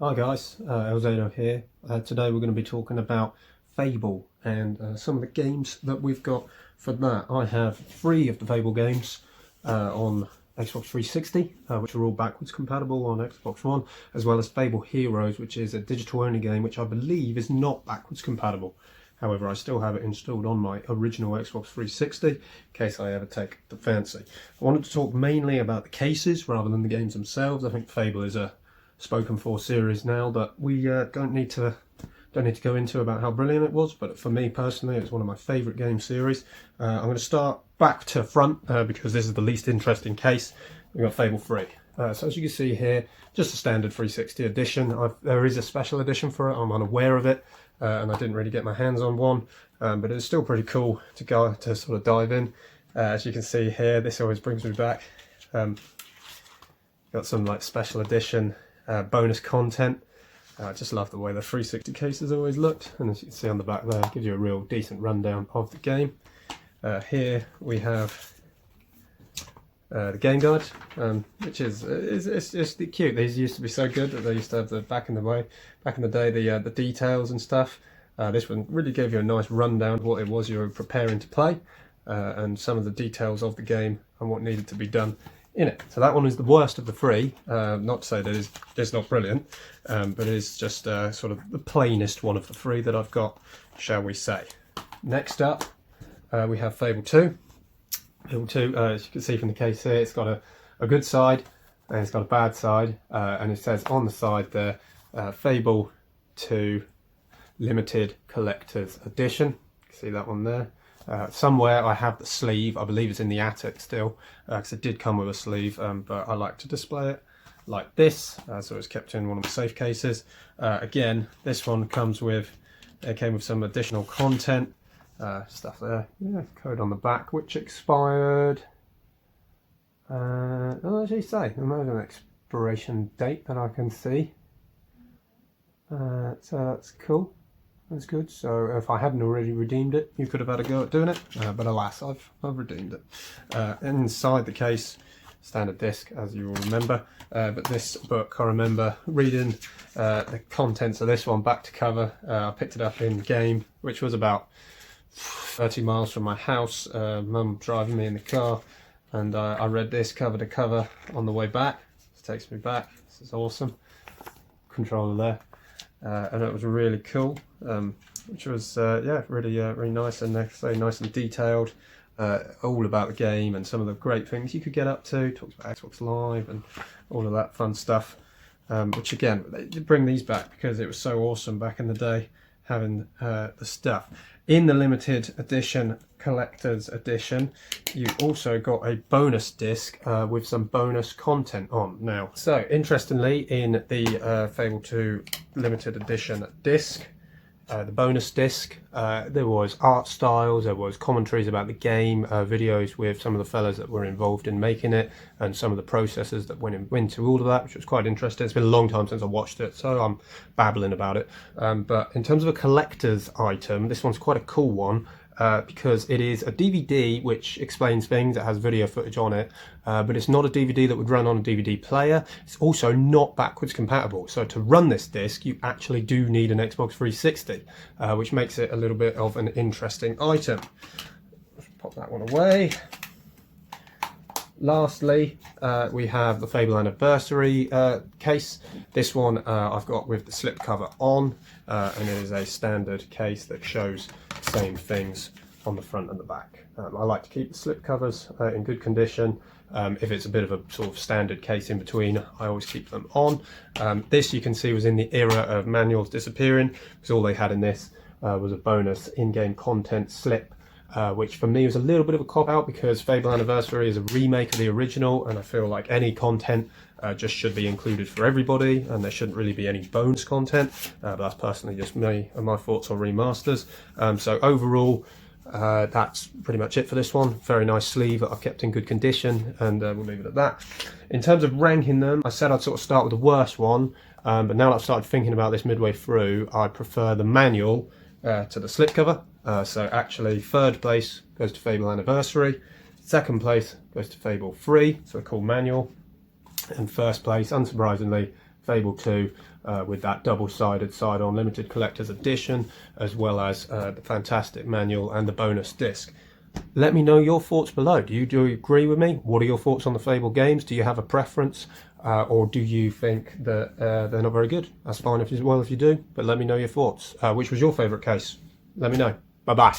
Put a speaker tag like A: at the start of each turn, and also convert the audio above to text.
A: Hi guys, Elzado here. Today we're going to be talking about Fable and some of the games that we've got for that. I have 3 of the Fable games on Xbox 360, which are all backwards compatible on Xbox One, as well as Fable Heroes, which is a digital only game which I believe is not backwards compatible. However, I still have it installed on my original Xbox 360 in case I ever take the fancy. I wanted to talk mainly about the cases rather than the games themselves. I think Fable is a spoken for series now, but we don't need to go into about how brilliant it was. But for me personally, it's one of my favourite game series. I'm going to start back to front because this is the least interesting case. We've got Fable 3. So as you can see here, just a standard 360 edition. There is a special edition for it. I'm unaware of it, and I didn't really get my hands on one, but it's still pretty cool to sort of dive in. As you can see here, this always brings me back. Got some like special edition bonus content. I just love the way the 360 cases always looked, and as you can see on the back there, it gives you a real decent rundown of the game. Here we have the game guide, which is it's cute. These used to be so good that they used to have the back in the day the details and stuff. This one really gave you a nice rundown of what it was you were preparing to play, and some of the details of the game and what needed to be done in it. So that one is the worst of the 3. Not to say that it's not brilliant, but it is just sort of the plainest one of the 3 that I've got, shall we say. Next up, we have Fable 2. Fable 2, as you can see from the case here, it's got a good side and it's got a bad side, and it says on the side there, Fable 2 Limited Collector's Edition. You can see that one there. Somewhere I have the sleeve. I believe it's in the attic still, because it did come with a sleeve, but I like to display it like this, so it's kept in one of the safe cases. Again, this one came with some additional content, stuff there. Yeah, code on the back, which expired. Doesn't actually say. There's an expiration date that I can see. So that's cool. That's good. So if I hadn't already redeemed it, you could have had a go at doing it, but alas, I've redeemed it. Inside the case, standard disc, as you will remember, but this book, I remember reading the contents of this one back to cover. I picked it up in game, which was about 30 miles from my house. Mum driving me in the car, and I read this cover to cover on the way back. This takes me back. This is awesome. Controller there. And it was really cool, which was really nice, and nice and detailed, all about the game and some of the great things you could get up to. Talks about Xbox Live and all of that fun stuff, which again, they bring these back because it was so awesome back in the day having the stuff. In the limited edition collector's edition, you also got a bonus disc with some bonus content on now. So interestingly, in the Fable 2 limited edition disc, the bonus disc, there was art styles, there was commentaries about the game, videos with some of the fellas that were involved in making it, and some of the processes that went into all of that, which was quite interesting. It's been a long time since I watched it, so I'm babbling about it. But in terms of a collector's item, this one's quite a cool one. Because it is a DVD which explains things, it has video footage on it, but it's not a DVD that would run on a DVD player. It's also not backwards compatible, so to run this disc you actually do need an Xbox 360, which makes it a little bit of an interesting item. Let's pop that one away. Lastly, we have the Fable Anniversary case. This one I've got with the slipcover on, and it is a standard case that shows the same things on the front and the back. I like to keep the slipcovers in good condition. If it's a bit of a sort of standard case in between, I always keep them on. This, you can see, was in the era of manuals disappearing, because all they had in this was a bonus in-game content slip, which for me was a little bit of a cop-out because Fable Anniversary is a remake of the original, and I feel like any content just should be included for everybody, and there shouldn't really be any bonus content, but that's personally just me and my thoughts on remasters. So overall, that's pretty much it for this one. Very nice sleeve that I've kept in good condition, and we'll leave it at that. In terms of ranking them, I said I'd sort of start with the worst one, but now that I've started thinking about this midway through, I prefer the manual to the slipcover. So actually, third place goes to Fable Anniversary, second place goes to Fable 3, so a cool manual, and first place, unsurprisingly, Fable 2 with that double-sided side-on limited collector's edition, as well as the fantastic manual and the bonus disc. Let me know your thoughts below. Do you agree with me? What are your thoughts on the Fable games? Do you have a preference? Or do you think that they're not very good? That's fine if you do, but let me know your thoughts. Which was your favourite case? Let me know. Bye-bye.